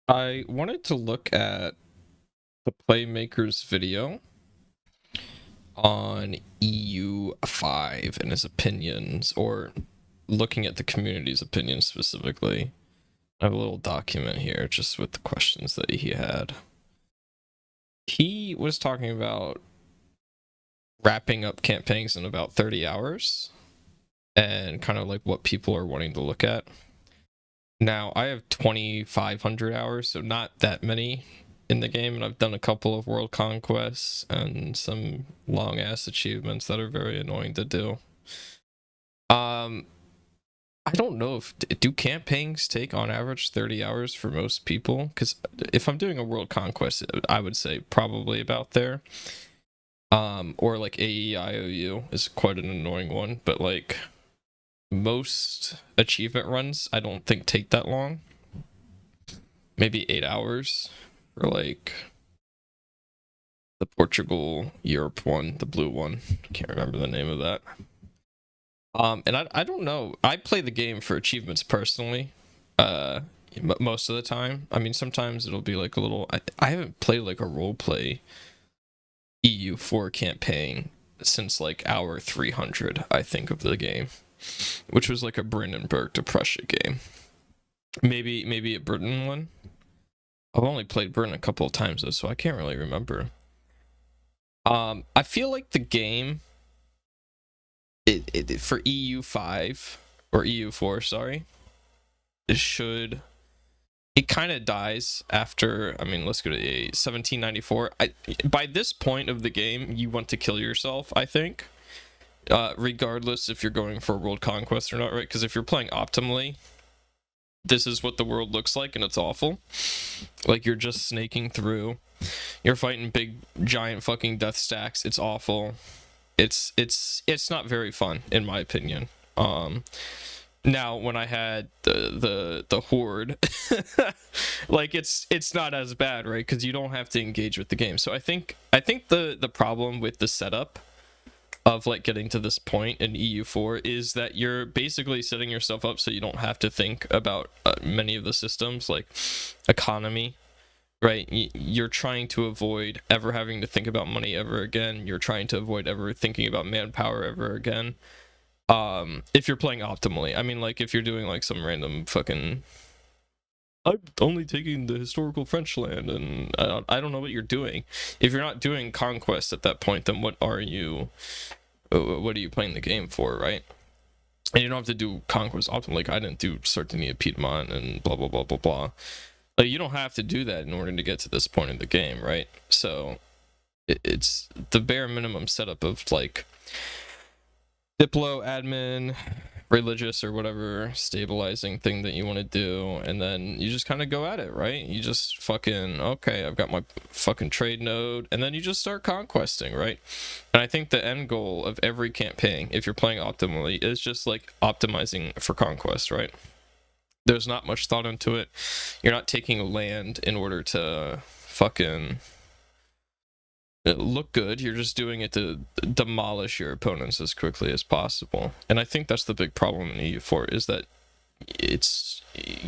I wanted to look at the Playmakers video on EU5 and his opinions, or looking at the community's opinions specifically. I have a little document here just with the questions that he had. He was talking about wrapping up campaigns in about 30 hours and kind of like what people are wanting to look at. Now, I have 2,500 hours, so not that many in the game, and I've done a couple of world conquests and some long ass achievements that are very annoying to do. I don't know if do campaigns take on average 30 hours for most people, because if I'm doing a world conquest, I would say probably about there. Or like AEIOU is quite an annoying one, but like most achievement runs I don't think take that long. Maybe 8 hours for like the Portugal Europe one, the blue one. Can't remember the name of that. And I don't know. I play the game for achievements personally. Most of the time. I mean, sometimes it'll be like a little. I haven't played like a role play EU4 campaign since like hour 300. I think of the game, which was like a Brandenburg to Prussia game. Maybe a Britain one. I've only played Britain a couple of times though, so I can't really remember. I feel like the game it for EU5 or EU4, sorry, it kind of dies after. I mean, let's go to 1794. By this point of the game, you want to kill yourself, I think. Regardless if you're going for world conquest or not, right? Because if you're playing optimally, this is what the world looks like, and it's awful. Like, you're just snaking through. You're fighting big, giant fucking death stacks. It's awful. It's not very fun, in my opinion. Now when I had the horde, like it's not as bad, right? Because you don't have to engage with the game. So I think the problem with the setup of like getting to this point in EU4 is that you're basically setting yourself up so you don't have to think about many of the systems, like economy, right? You're trying to avoid ever having to think about money ever again. You're trying to avoid ever thinking about manpower ever again. If you're playing optimally, I mean, like if you're doing like some random fucking, I'm only taking the historical French land, and I don't know what you're doing. If you're not doing conquest at that point, then what are you playing the game for, right? And you don't have to do conquest optimally. Like I didn't do Sardinia, Piedmont, and blah blah blah blah blah. Like you don't have to do that in order to get to this point in the game, right? So it's the bare minimum setup of like diplo, admin, religious, or whatever stabilizing thing that you want to do, and then you just kind of go at it, right? You just fucking, okay, I've got my fucking trade node, and then you just start conquesting, right? And I think the end goal of every campaign, if you're playing optimally, is just like optimizing for conquest, right? There's not much thought into it. You're not taking land in order to fucking look good. You're just doing it to demolish your opponents as quickly as possible. And I think that's the big problem in EU4 is that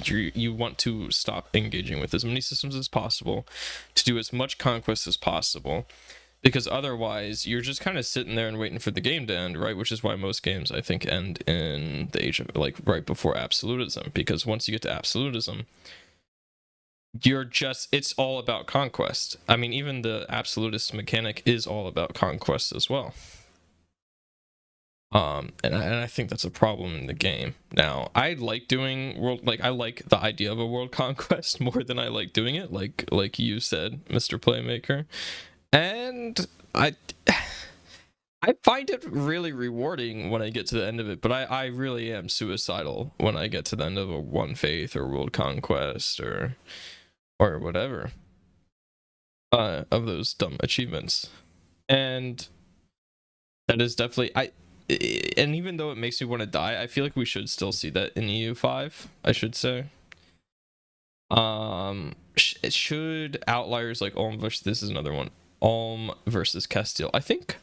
you want to stop engaging with as many systems as possible, to do as much conquest as possible, because otherwise you're just kind of sitting there and waiting for the game to end, right? Which is why most games, I think, end in the age of, like, right before absolutism, because once you get to absolutism, it's all about conquest. I mean, even the absolutist mechanic is all about conquest as well. And I think that's a problem in the game. Now, I like doing I like the idea of a world conquest more than I like doing it, like you said, Mr. Playmaker. And I find it really rewarding when I get to the end of it, but I really am suicidal when I get to the end of a One Faith or World Conquest or whatever of those dumb achievements. And that is definitely and even though it makes me want to die, I feel like we should still see that in EU5, I should say. It should outliers like Ulm versus, this is another one, Ulm versus Castile. I think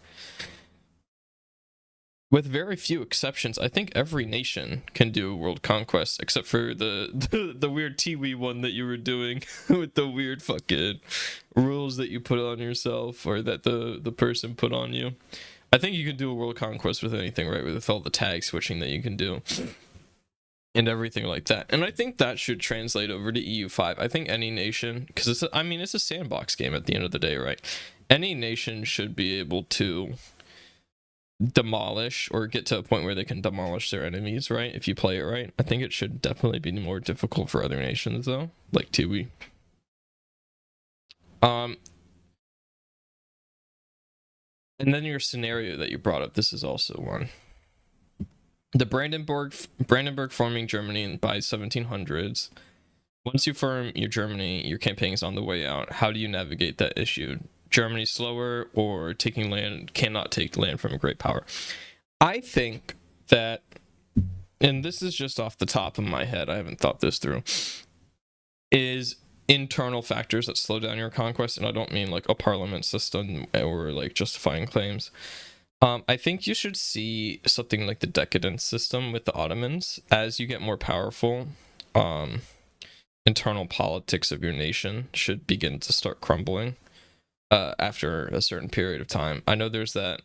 with very few exceptions, I think every nation can do world conquest except for the weird Tiwi one that you were doing with the weird fucking rules that you put on yourself or that the person put on you. I think you can do a world conquest with anything, right? With all the tag switching that you can do and everything like that. And I think that should translate over to EU5. I think any nation, because it's a sandbox game at the end of the day, right? Any nation should be able to demolish or get to a point where they can demolish their enemies, right? If you play it right. I think it should definitely be more difficult for other nations though, like Tiwi. And then your scenario that you brought up, this is also one. The Brandenburg forming Germany by 1700s. Once you form your Germany, your campaign is on the way out. How do you navigate that issue? Germany slower or taking land, cannot take land from a great power. I think that, and this is just off the top of my head, I haven't thought this through, is internal factors that slow down your conquest. And I don't mean like a parliament system or like justifying claims. I think you should see something like the decadence system with the Ottomans. As you get more powerful, internal politics of your nation should begin to start crumbling after a certain period of time. I know there's that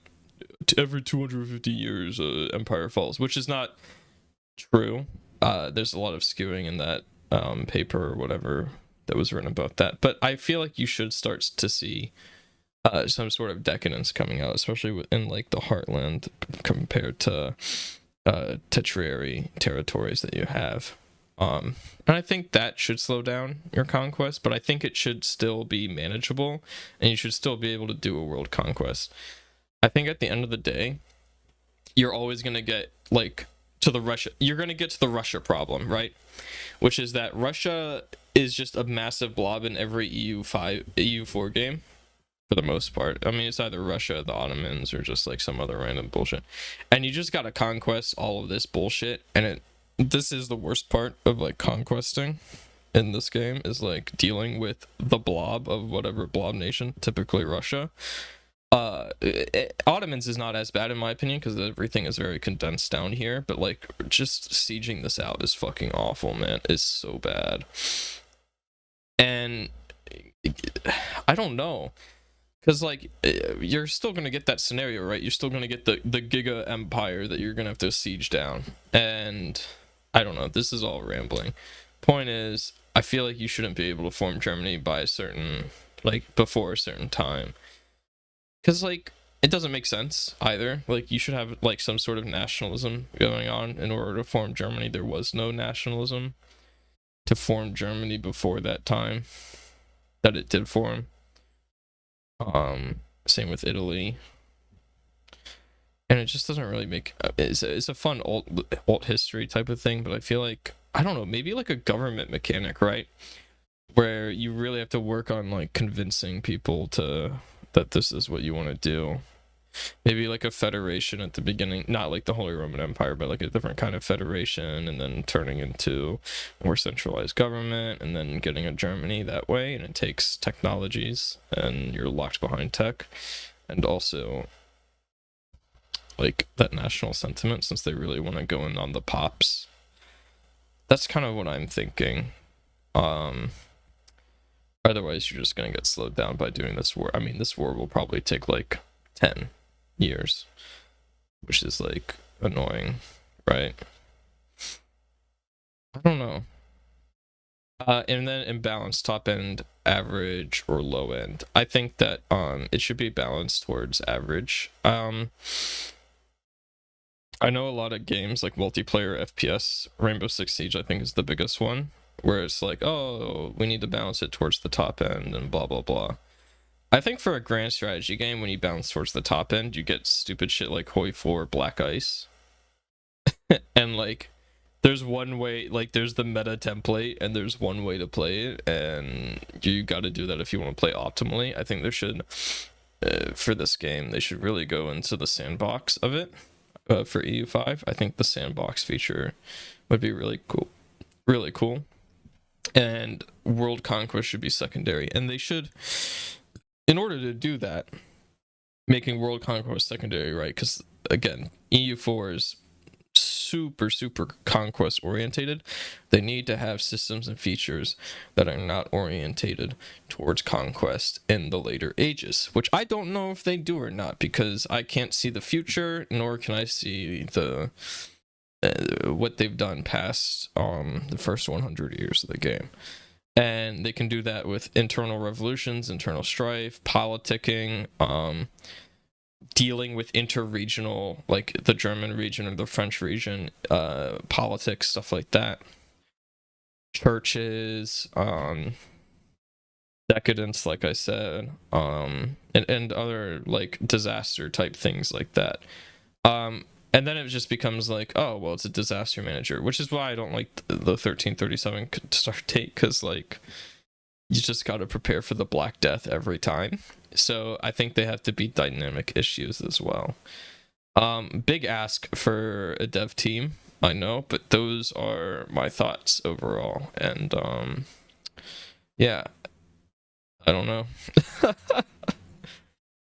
every 250 years empire falls, which is not true. There's a lot of skewing in that paper or whatever that was written about that. But I feel like you should start to see some sort of decadence coming out, especially within like the heartland compared to tertiary territories that you have. And I think that should slow down your conquest, but I think it should still be manageable and you should still be able to do a world conquest. I think at the end of the day, you're always going to get like to the Russia, you're going to get to the Russia problem, right? Which is that Russia is just a massive blob in every EU4 game for the most part. I mean, it's either Russia, the Ottomans, or just like some other random bullshit. And you just got to conquest all of this bullshit, and this is the worst part of like conquesting in this game, is like dealing with the blob of whatever blob nation, typically Russia. Ottomans is not as bad in my opinion because everything is very condensed down here, but like just sieging this out is fucking awful, man. It's so bad. And I don't know, because like you're still gonna get that scenario, right? You're still gonna get the giga empire that you're gonna have to siege down. And I don't know, this is all rambling. Point is, I feel like you shouldn't be able to form Germany by a certain, like before a certain time, because like it doesn't make sense either. Like you should have like some sort of nationalism going on in order to form Germany. There was no nationalism to form Germany before that time that it did form. Same with Italy, and it just doesn't really make it's a fun alt history type of thing, but I feel like, I don't know, maybe like a government mechanic, right, where you really have to work on like convincing people that this is what you want to do. Maybe like a federation at the beginning, not like the Holy Roman Empire, but like a different kind of federation, and then turning into more centralized government, and then getting a Germany that way. And it takes technologies, and you're locked behind tech, and also like that national sentiment, since they really want to go in on the pops. That's kind of what I'm thinking. Otherwise you're just gonna get slowed down by doing this war. I mean, this war will probably take like 10 years, which is like annoying, right? I don't know. And then imbalance, top end, average, or low end. I think that it should be balanced towards average. I know a lot of games like multiplayer FPS, Rainbow Six Siege I think is the biggest one, where it's like, oh, we need to balance it towards the top end and blah blah blah. I think for a grand strategy game, when you bounce towards the top end, you get stupid shit like Hoi 4 Black Ice. And like, there's one way, like there's the meta template, and there's one way to play it, and you got to do that if you want to play optimally. I think there should, for this game, they should really go into the sandbox of it for EU5. I think the sandbox feature would be really cool. Really cool. And World Conquest should be secondary. And they should, in order to do that, making World Conquest secondary, right? Because again, EU4 is super conquest orientated. They need to have systems and features that are not orientated towards conquest in the later ages, which I don't know if they do or not, because I can't see the future, nor can I see the what they've done past the first 100 years of the game. And they can do that with internal revolutions, internal strife, politicking, dealing with interregional, like the German region or the French region, politics, stuff like that. Churches, decadence, like I said, and other like disaster type things like that. And then it just becomes like, oh, well, it's a disaster manager, which is why I don't like the 1337 start date, because like you just got to prepare for the Black Death every time. So I think they have to be dynamic issues as well. Big ask for a dev team, I know, but those are my thoughts overall. And yeah, I don't know.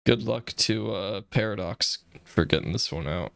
Good luck to Paradox for getting this one out.